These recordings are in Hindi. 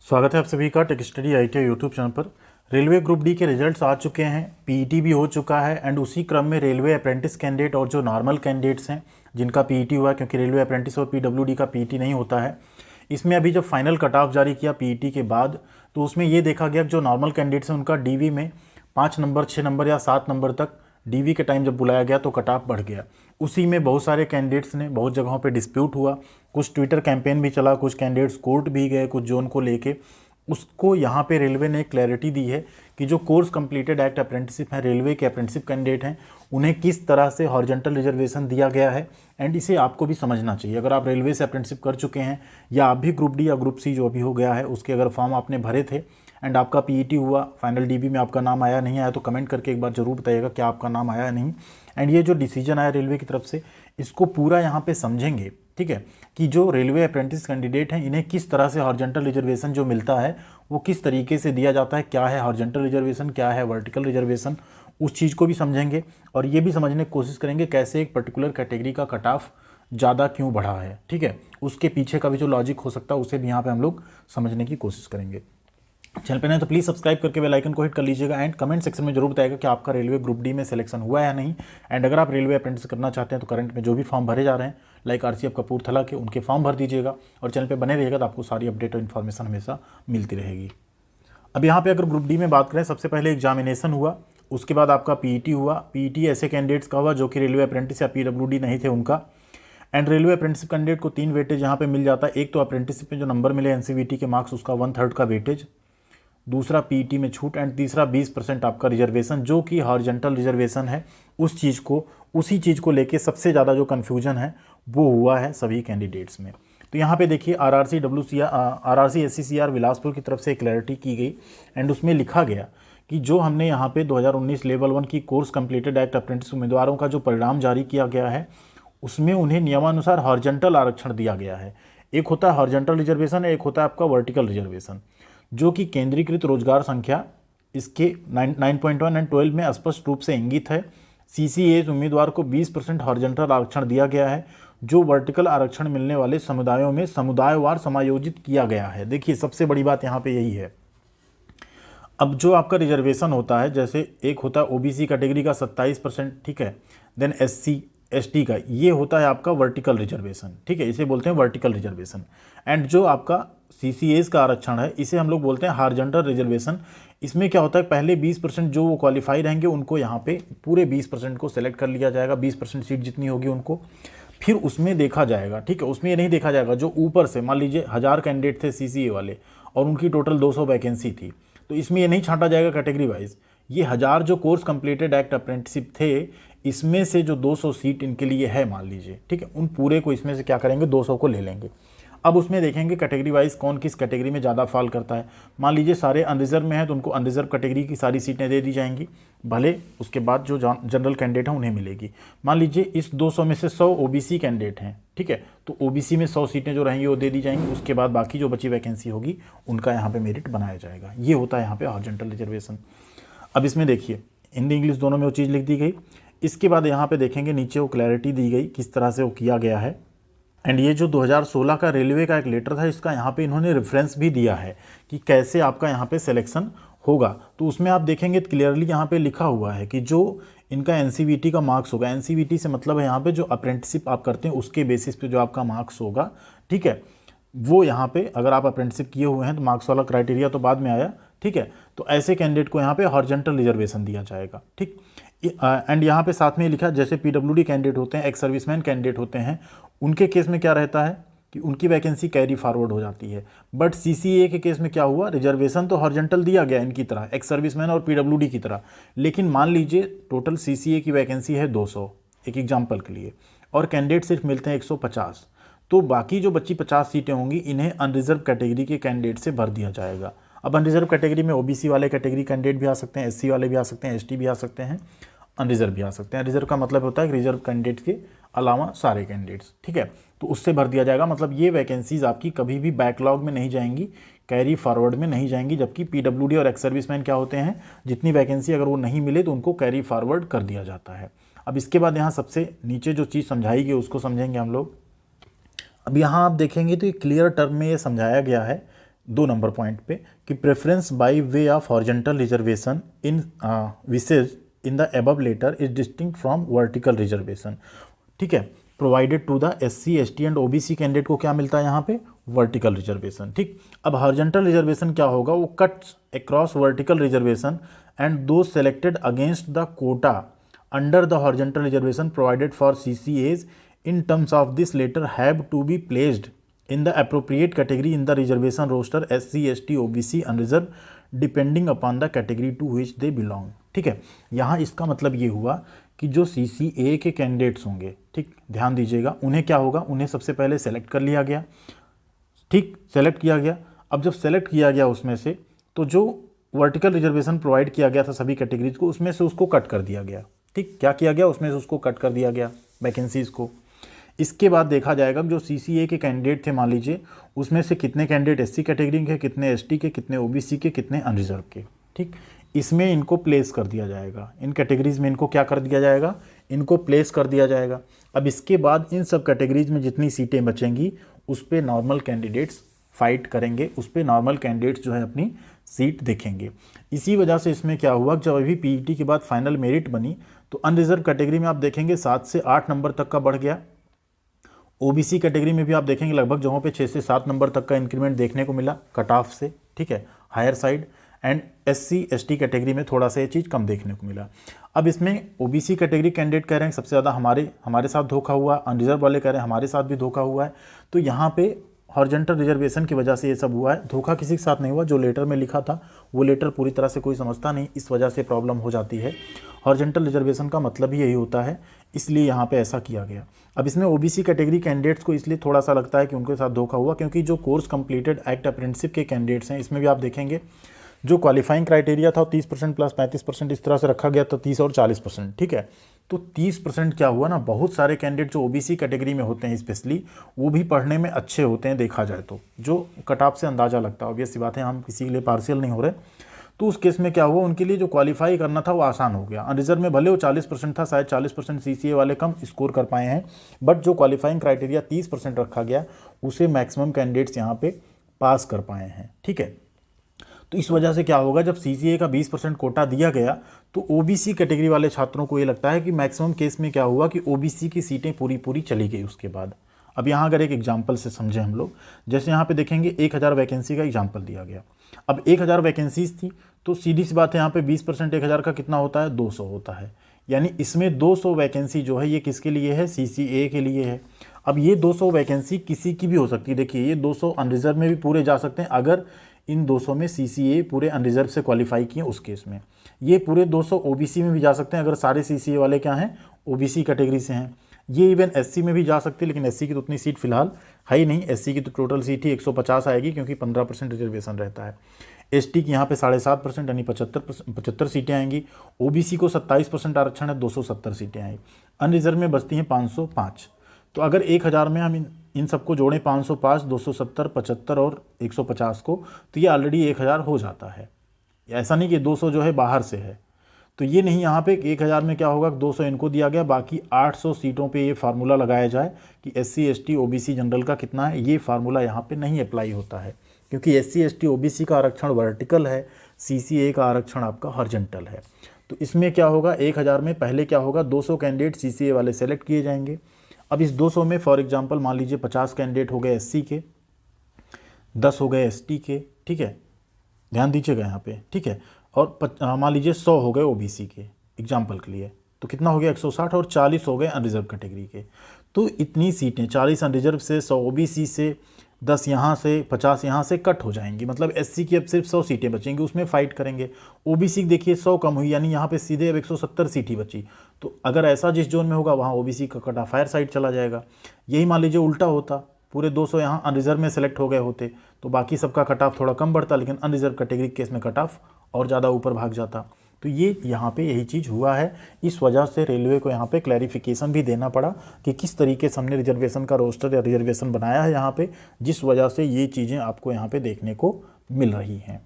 स्वागत है आप सभी का tech study ITI YouTube channel पर। रेलवे ग्रुप डी के रिजल्ट्स आ चुके हैं, पीईटी भी हो चुका है एंड उसी क्रम में रेलवे अप्रेंटिस कैंडिडेट और जो नॉर्मल कैंडिडेट्स हैं जिनका पीईटी हुआ है, क्योंकि रेलवे अप्रेंटिस और पीडब्ल्यूडी का पीईटी नहीं होता है, इसमें अभी जब फाइनल कट ऑफ जारी किया पीईटी के बाद तो उसमें ये देखा गया कि जो नॉर्मल कैंडिडेट्स हैं उनका डीवी में 5 नंबर 6 नंबर या 7 नंबर तक डीवी के टाइम जब बुलाया गया तो कट ऑफ बढ़ गया। उसी में बहुत सारे कैंडिडेट्स ने बहुत जगहों पे डिस्प्यूट हुआ, कुछ ट्विटर कैंपेन भी चला, कुछ कैंडिडेट्स कोर्ट भी गए कुछ जोन को लेके। उसको यहाँ पे रेलवे ने क्लैरिटी दी है कि जो कोर्स कंप्लीटेड एक्ट अप्रेंटिसिप हैं, रेलवे के अप्रेंटिसिप कैंडिडेट हैं, उन्हें किस तरह से हॉरिजॉन्टल रिजर्वेशन दिया गया है एंड इसे आपको भी समझना चाहिए। अगर आप रेलवे से अप्रेंटिसिप कर चुके हैं या आप भी ग्रुप डी या ग्रुप सी जो अभी हो गया है उसके अगर फॉर्म आपने भरे थे एंड आपका पीईटी हुआ, फाइनल डीबी में आपका नाम आया नहीं आया, तो कमेंट करके एक बार जरूर बताइएगा क्या आपका नाम आया नहीं। एंड ये जो डिसीजन आया रेलवे की तरफ से इसको पूरा यहाँ पे समझेंगे, ठीक है, कि जो रेलवे अप्रेंटिस कैंडिडेट हैं इन्हें किस तरह से हॉरिजॉन्टल रिजर्वेशन जो मिलता है वो किस तरीके से दिया जाता है, क्या है हॉरिजॉन्टल रिजर्वेशन, क्या है वर्टिकल रिजर्वेशन, उस चीज़ को भी समझेंगे। और ये भी समझने की कोशिश करेंगे कैसे एक पर्टिकुलर कैटेगरी का कट ऑफ ज़्यादा क्यों बढ़ा है, ठीक है, उसके पीछे का भी जो लॉजिक हो सकता है उसे भी यहाँ पे हम लोग समझने की कोशिश करेंगे। चैनल पे नहीं तो प्लीज़ सब्सक्राइब करके बेल आइकन को हिट कर लीजिएगा एंड कमेंट सेक्शन में जरूर बताएगा कि आपका रेलवे ग्रुप डी में सिलेक्शन हुआ है या नहीं। एंड अगर आप रेलवे अप्रेंटिस करना चाहते हैं तो करंट में जो भी फॉर्म भरे जा रहे हैं लाइक RCF कपूरथला के, उनके फॉर्म भर दीजिएगा और चैनल पे बने रहिएगा तो आपको सारी अपडेट और इन्फॉर्मेशन हमेशा मिलती रहेगी। अब यहाँ पे अगर ग्रुप डी में बात करें, सबसे पहले एग्जामिनेशन हुआ, उसके बाद आपका पीईटी हुआ। पीईटी ऐसे कैंडिडेट्स का हुआ जो कि रेलवे अप्रेंटिस या पीडब्ल्यूडी नहीं थे उनका। एंड रेलवे अप्रेंटिसिप कैंडिडेट को 3 वेटेज यहाँ पे मिल जाता है। एक तो अप्रेंटिसिप में जो नंबर मिले एनसीवीटी के मार्क्स उसका 1/3 का वेटेज, दूसरा पीईटी में छूट एंड तीसरा 20% आपका रिजर्वेशन जो कि हॉरिजॉन्टल रिजर्वेशन है। उसी चीज़ को लेके सबसे ज़्यादा जो कन्फ्यूजन है वो हुआ है सभी कैंडिडेट्स में। तो यहाँ पे देखिए RRC SCCR बिलासपुर की तरफ से क्लैरिटी की गई एंड उसमें लिखा गया कि जो हमने यहाँ पे 2019 लेवल 1 की कोर्स कंप्लीटेड एक्ट अप्रेंटिस उम्मीदवारों का जो परिणाम जारी किया गया है उसमें उन्हें नियमानुसार हॉरिजॉन्टल आरक्षण दिया गया है। एक होता है हॉरिजॉन्टल रिजर्वेशन, एक होता है आपका वर्टिकल रिजर्वेशन, जो कि केंद्रीकृत रोजगार संख्या इसके 9.1 एंड 12 में स्पष्ट रूप से इंगित है। CCAS उम्मीदवार को 20% हॉरिजॉन्टल आरक्षण दिया गया है जो वर्टिकल आरक्षण मिलने वाले समुदायों में समुदायवार समायोजित किया गया है। देखिए सबसे बड़ी बात यहाँ पे यही है। अब जो आपका रिजर्वेशन होता है, जैसे एक होता है OBC कैटेगरी का 27%, ठीक है, देन SC ST का ये होता है आपका वर्टिकल रिजर्वेशन, ठीक है, इसे बोलते हैं वर्टिकल रिजर्वेशन। एंड जो आपका CCAS का आरक्षण है इसे हम लोग बोलते हैं हॉरिजॉन्टल रिजर्वेशन। इसमें क्या होता है, पहले 20% जो वो क्वालिफाई रहेंगे उनको यहाँ पे पूरे 20% को सेलेक्ट कर लिया जाएगा, 20% सीट जितनी होगी उनको, फिर उसमें देखा जाएगा, ठीक है, उसमें ये नहीं देखा जाएगा जो ऊपर से मान लीजिए 1000 कैंडिडेट थे CCA वाले और उनकी टोटल 200 वैकेंसी थी, तो इसमें ये नहीं छांटा जाएगा कैटेगरी वाइज। ये 1000 जो कोर्स कंप्लीटेड एक्ट अप्रेंटिसिप थे इसमें से जो 200 सीट इनके लिए है मान लीजिए, ठीक है, उन पूरे को इसमें से क्या करेंगे 200 को ले लेंगे। अब उसमें देखेंगे कैटेगरी वाइज कौन किस कैटेगरी में ज़्यादा फॉल करता है। मान लीजिए सारे अनरिजर्व में है तो उनको अनरिजर्व कैटेगरी की सारी सीटें दे दी जाएंगी, भले उसके बाद जो जनरल कैंडिडेट हैं उन्हें मिलेगी। मान लीजिए इस 200 में से 100 OBC कैंडिडेट हैं, ठीक है, तो OBC में 100 सीटें जो रहेंगी वो दे दी जाएंगी, उसके बाद बाकी जो बची वैकेंसी होगी उनका यहाँ पे मेरिट बनाया जाएगा। ये होता है यहाँ पे हॉरिजॉन्टल रिजर्वेशन। अब इसमें देखिए हिंदी इंग्लिश दोनों में वो चीज़ लिख दी गई। इसके बाद यहाँ पे देखेंगे नीचे वो क्लैरिटी दी गई किस तरह से वो किया गया है। एंड ये जो 2016 का रेलवे का एक लेटर था इसका यहाँ पे इन्होंने रेफरेंस भी दिया है कि कैसे आपका यहाँ पे सिलेक्शन होगा। तो उसमें आप देखेंगे क्लियरली यहाँ पे लिखा हुआ है कि जो इनका NCVT का मार्क्स होगा, NCVT से मतलब है यहाँ पे जो अप्रेंटिसिप आप करते हैं उसके बेसिस पे जो आपका मार्क्स होगा, ठीक है, वो यहाँ पे अगर आप अप्रेंटिसिप किए हुए हैं तो मार्क्स वाला क्राइटेरिया तो बाद में आया, ठीक है, तो ऐसे कैंडिडेट को यहाँ पे हॉरिजॉन्टल रिजर्वेशन दिया जाएगा, ठीक। एंड यहाँ पे साथ में लिखा जैसे PWD कैंडिडेट होते हैं, एक्स सर्विसमैन कैंडिडेट होते हैं, उनके केस में क्या रहता है कि उनकी वैकेंसी कैरी फॉरवर्ड हो जाती है। बट CCA के केस में क्या हुआ, रिजर्वेशन तो हॉरिजॉन्टल दिया गया इनकी तरह, एक्स सर्विसमैन और PWD की तरह, लेकिन मान लीजिए टोटल CCA की वैकेंसी है 200 एक एग्जाम्पल के लिए और कैंडिडेट सिर्फ मिलते हैं 150, तो बाकी जो बची 50 सीटें होंगी इन्हें अनरिजर्व कैटेगरी के कैंडिडेट से भर दिया जाएगा। अब अनरिजर्व कैटेगरी में OBC वाले कैटेगरी कैंडिडेट भी आ सकते हैं, SC वाले भी आ सकते हैं, ST भी आ सकते हैं, अनरिजर्व भी आ सकते हैं। रिजर्व का मतलब होता है कि रिजर्व कैंडिडेट के अलावा सारे कैंडिडेट्स, ठीक है, तो उससे भर दिया जाएगा। मतलब ये वैकेंसीज आपकी कभी भी बैकलॉग में नहीं जाएंगी, कैरी फॉरवर्ड में नहीं जाएंगी, जबकि PWD और एक्स सर्विसमैन क्या होते हैं, जितनी वैकेंसी अगर वो नहीं मिले तो उनको कैरी फॉरवर्ड कर दिया जाता है। अब इसके बाद यहाँ सबसे नीचे जो चीज़ समझाई गई उसको समझेंगे हम लोग। अब यहाँ आप देखेंगे तो ये क्लियर टर्म में ये समझाया गया है 2 नंबर पॉइंट पे कि preference by way of horizontal reservation envisaged in the above letter is distinct from vertical reservation. ठीक है, provided to the SC ST and OBC candidate को क्या मिलता है यहाँ पे, वर्टिकल रिजर्वेशन। ठीक, अब हॉरिजॉन्टल रिजर्वेशन क्या होगा, वो cuts across vertical reservation and those selected against the quota under the horizontal reservation provided for CCAs in terms of this letter have to be placed in the appropriate category in the reservation roster SC ST OBC unreserved depending upon the category to which they belong। ठीक है, यहाँ इसका मतलब ये हुआ कि जो CCA के कैंडिडेट्स होंगे, ठीक ध्यान दीजिएगा, उन्हें क्या होगा, उन्हें सबसे पहले सेलेक्ट कर लिया गया। ठीक, सेलेक्ट किया गया। अब जब सेलेक्ट किया गया उसमें से, तो जो वर्टिकल रिजर्वेशन प्रोवाइड किया गया था सभी कैटेगरीज को, उसमें से उसको कट कर दिया गया। ठीक, क्या किया गया, उसमें से उसको कट कर दिया गया वैकेंसीज को। इसके बाद देखा जाएगा जो CCA के कैंडिडेट थे, मान लीजिए उसमें से कितने कैंडिडेट SC कैटेगरी के, कितने ST के, कितने OBC के, कितने अनरिजर्व के। ठीक, इसमें इनको प्लेस कर दिया जाएगा, इन कैटेगरीज में इनको क्या कर दिया जाएगा, इनको प्लेस कर दिया जाएगा। अब इसके बाद इन सब कैटेगरीज में जितनी सीटें बचेंगी उस पर नॉर्मल कैंडिडेट्स फाइट करेंगे, उस पर नॉर्मल कैंडिडेट्स जो है अपनी सीट देखेंगे। इसी वजह से इसमें क्या हुआ, जब अभी PET के बाद फाइनल मेरिट बनी तो अनरिजर्व कैटेगरी में आप देखेंगे 7 से 8 नंबर तक का बढ़ गया। OBC कैटेगरी में भी आप देखेंगे लगभग जगहों पे 6 से 7 नंबर तक का इंक्रीमेंट देखने को मिला कट ऑफ से। ठीक है, higher side. And SC ST category में थोड़ा सा ये चीज़ कम देखने को मिला। अब इसमें OBC कैटेगरी कैंडिडेट कह रहे हैं सबसे ज़्यादा हमारे साथ धोखा हुआ, अनरिजर्व वाले कह रहे हैं हमारे साथ भी धोखा हुआ है। तो यहाँ पे हॉरिजॉन्टल रिजर्वेशन की वजह से ये सब हुआ है। धोखा किसी के साथ नहीं हुआ, जो लेटर में लिखा था वो लेटर पूरी तरह से कोई समझता नहीं, इस वजह से प्रॉब्लम हो जाती है। हॉरिजॉन्टल रिजर्वेशन का मतलब ही यही होता है, इसलिए यहाँ पे ऐसा किया गया। अब इसमें OBC कैटेगरी कैंडिडेट्स को इसलिए थोड़ा सा लगता है कि उनके साथ धोखा हुआ, क्योंकि जो कोर्स कंप्लीटेड एक्ट अप्रेंटिसशिप के कैंडिडेट्स हैं, इसमें भी आप देखेंगे जो क्वालिफाइंग क्राइटेरिया था 30% प्लस 35% इस तरह से रखा गया था, 30 और 40%। ठीक है, तो 30% क्या हुआ ना, बहुत सारे कैंडिडेट जो OBC कैटेगरी में होते हैं स्पेशली, वो भी पढ़ने में अच्छे होते हैं देखा जाए तो, जो कट ऑफ से अंदाज़ा लगता है। ऑब्वियस सी बात है, हम किसी के लिए पार्शियल नहीं हो रहे। तो उस केस में क्या हुआ, उनके लिए जो क्वालिफाई करना था वो आसान हो गया। अनरिजर्व में भले वो 40% था, शायद 40% CCA वाले कम स्कोर कर पाए हैं, बट जो क्वालिफाइंग क्राइटेरिया 30% रखा गया उसे मैक्सिमम कैंडिडेट्स यहाँ पे पास कर पाए हैं। ठीक है, तो इस वजह से क्या होगा, जब CCA का 20% कोटा दिया गया तो OBC कैटेगरी वाले छात्रों को ये लगता है कि मैक्सिमम केस में क्या हुआ कि OBC की सीटें पूरी चली गई उसके बाद। अब यहाँ अगर एक एग्जाम्पल से समझें हम लोग, जैसे यहाँ पे देखेंगे 1000 वैकेंसी का एग्जाम्पल दिया गया। अब 1000 वैकेंसीज थी, तो सीधी सी बात है यहाँ पे 20% 1000 का कितना होता है, 200 होता है। यानी इसमें 200 वैकेंसी जो है ये किसके लिए है, CCA के लिए है। अब ये 200 वैकेंसी किसी की भी हो सकती है। देखिए ये 200 अनरिजर्व में भी पूरे जा सकते हैं, अगर इन 200 में CCA पूरे अनरिजर्व से क्वालिफाई किए उस केस में। ये पूरे 200 OBC में भी जा सकते हैं, अगर सारे CCA वाले क्या हैं, OBC कैटेगरी से हैं। ये इवन SC में भी जा सकते हैं, लेकिन SC की तो उतनी सीट फिलहाल है ही नहीं। SC की तो टोटल सीट ही 150 आएगी, क्योंकि 15% रिजर्वेशन रहता है। ST की यहाँ पे 7.5% यानी 75 सीटें आएंगी। OBC को 27% आरक्षण है, 270 सीटें आएंगी। अनरिजर्व में बचती हैं 505। तो अगर 1000 में हम इन सबको जोड़ें, 505, 270, 75 और 150 को, तो ये ऑलरेडी 1000 हो जाता है। ऐसा नहीं कि 200 जो है बाहर से है, तो ये नहीं। यहाँ पे 1000 में क्या होगा, 200 इनको दिया गया, बाकी 800 सीटों पे ये फार्मूला लगाया जाए कि SC ST OBC जनरल का कितना है। ये फार्मूला यहाँ पे नहीं अप्लाई होता है, क्योंकि SC ST OBC का आरक्षण वर्टिकल है, CCA का आरक्षण आपका हॉरिजॉन्टल है। तो इसमें क्या होगा, 1000 में पहले क्या होगा, 200 कैंडिडेट CCA वाले सेलेक्ट किए जाएंगे। अब इस 200 में फॉर एग्जांपल मान लीजिए 50 कैंडिडेट हो गए SC के, 10 हो गए ST के। ठीक है, ध्यान दीजिएगा यहाँ पे। ठीक है, और मान लीजिए 100 हो गए OBC के एग्जाम्पल के लिए, तो कितना हो गया, 160, और 40 हो गए अनरिजर्व कैटेगरी के। तो इतनी सीटें 40 अनरिजर्व से, 100 OBC से, 10 यहाँ से, 50 यहाँ से कट हो जाएंगी। मतलब SC की अब सिर्फ 100 सीटें बचेंगी, उसमें फाइट करेंगे। OBC देखिए 100 कम हुई, यानी यहाँ पे सीधे अब 170 सीट ही बची। तो अगर ऐसा जिस जोन में होगा वहाँ OBC का कट ऑफ हायर साइड चला जाएगा। यही मान लीजिए उल्टा होता, पूरे 200 यहाँ अनरिजर्व में सेलेक्ट हो गए होते, तो बाकी सबका कट ऑफ थोड़ा कम बढ़ता, लेकिन अनरिजर्व कैटेगरी केस में कट ऑफ और ज़्यादा ऊपर भाग जाता। तो ये यहाँ पे यही चीज़ हुआ है। इस वजह से रेलवे को यहाँ पे क्लैरिफिकेशन भी देना पड़ा कि किस तरीके से हमने रिजर्वेशन का रोस्टर या रिजर्वेशन बनाया है यहाँ पे, जिस वजह से ये चीज़ें आपको यहाँ पे देखने को मिल रही हैं।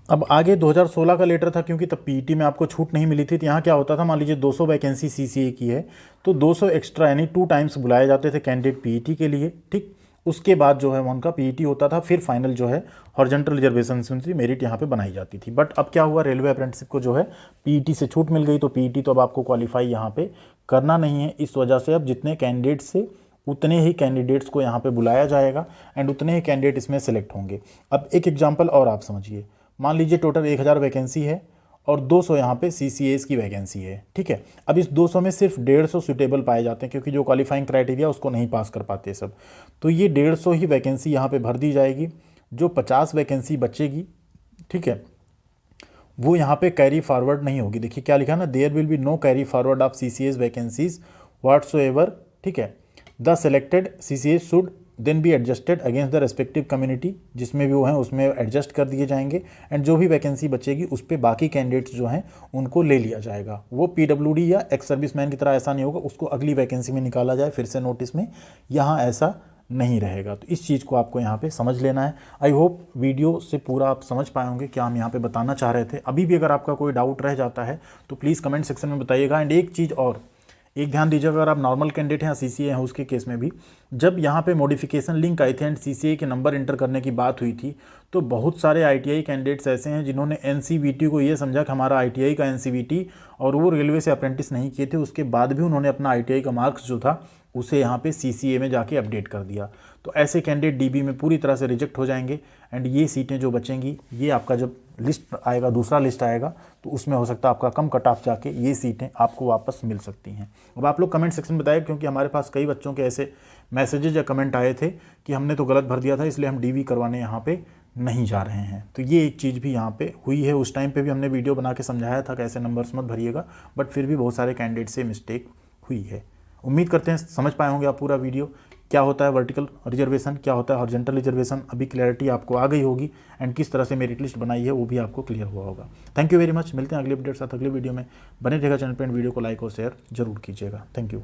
अब आगे 2016 का लेटर था, क्योंकि तब PET में आपको छूट नहीं मिली थी। तो यहाँ क्या होता था, मान लीजिए 200 वैकेंसी CCA की है, तो 200 एक्स्ट्रा यानी 2 टाइम्स बुलाए जाते थे कैंडिडेट PET के लिए। ठीक, उसके बाद जो है वो उनका पीईटी होता था, फिर फाइनल जो है हॉरिजॉन्टल रिजर्वेशन से मेरिट यहाँ पे बनाई जाती थी। बट अब क्या हुआ, रेलवे अप्रेंटिसशिप को जो है पीईटी से छूट मिल गई, तो पीईटी तो अब आपको क्वालिफाई यहाँ पे करना नहीं है। इस वजह से अब जितने कैंडिडेट्स से उतने ही कैंडिडेट्स को यहाँ पे बुलाया जाएगा एंड उतने ही कैंडिडेट इसमें सेलेक्ट होंगे। अब एक एग्जांपल और आप समझिए, मान लीजिए टोटल 1000 वैकेंसी है और 200 यहाँ पे CCAs की वैकेंसी है, ठीक है। अब इस 200 में सिर्फ 150 सुटेबल पाए जाते हैं, क्योंकि जो क्वालिफाइंग क्राइटेरिया उसको नहीं पास कर पाते सब। तो ये 150 ही वैकेंसी यहाँ पे भर दी जाएगी। जो 50 वैकेंसी बचेगी, ठीक है, वो यहाँ पे कैरी फॉरवर्ड नहीं होगी। देखिए क्या लिखा ना, there will be no carry forward of CCAs vacancies whatsoever, ठीक है। The selected CCAs should then be adjusted against the respective community, जिसमें भी वो हैं उसमें एडजस्ट कर दिए जाएंगे एंड जो भी वैकेंसी बचेगी उस पर बाकी कैंडिडेट्स जो हैं उनको ले लिया जाएगा। वो PWD या एक्स सर्विसमैन की तरह ऐसा नहीं होगा, उसको अगली वैकेंसी में निकाला जाए फिर से नोटिस में, यहाँ ऐसा नहीं रहेगा। तो इस चीज़ को आपको यहाँ पे समझ लेना है। आई होप वीडियो से पूरा आप समझ पाए होंगे क्या हम यहाँ पे बताना चाह रहे थे। अभी भी अगर आपका कोई डाउट रह जाता है तो प्लीज़ कमेंट सेक्शन में बताइएगा। एंड एक चीज़ और, एक ध्यान दीजिएगा, अगर आप नॉर्मल कैंडिडेट हैं या CCA हैं उसके केस में भी, जब यहाँ पे मॉडिफिकेशन लिंक आए थे एंड CCA के नंबर इंटर करने की बात हुई थी, तो बहुत सारे ITI कैंडिडेट्स ऐसे हैं जिन्होंने NCVT को ये समझा कि हमारा ITI का NCVT, और वो रेलवे से अप्रेंटिस नहीं किए थे, उसके बाद भी उन्होंने अपना ITI का मार्क्स जो था उसे यहाँ पे CCA में जाके अपडेट कर दिया। तो ऐसे कैंडिडेट DB में पूरी तरह से रिजेक्ट हो जाएंगे एंड ये सीटें जो बचेंगी, ये आपका जब लिस्ट आएगा, दूसरा लिस्ट आएगा, तो उसमें हो सकता है आपका कम कट ऑफ जाके ये सीटें आपको वापस मिल सकती हैं। अब आप लोग कमेंट सेक्शन में बताइए, क्योंकि हमारे पास कई बच्चों के ऐसे मैसेजेज या कमेंट आए थे कि हमने तो गलत भर दिया था इसलिए हम DB करवाने यहाँ पे नहीं जा रहे हैं। तो ये एक चीज़ भी यहाँ पे हुई है। उस टाइम पे भी हमने वीडियो बना के समझाया था कि ऐसे नंबर्स मत भरिएगा, बट फिर भी बहुत सारे कैंडिडेट से मिस्टेक हुई है। उम्मीद करते हैं समझ पाए होंगे आप पूरा वीडियो, क्या होता है वर्टिकल रिजर्वेशन, क्या होता है हॉरिजॉन्टल रिजर्वेशन। अभी क्लैरिटी आपको आ गई होगी एंड किस तरह से मेरिट लिस्ट बनाई है वो भी आपको क्लियर हुआ होगा। Thank you very much. मिलते हैं अगले अपडेट साथ अगले वीडियो में। बने रहेगा चैनल पर, वीडियो को लाइक और शेयर जरूर कीजिएगा। Thank you.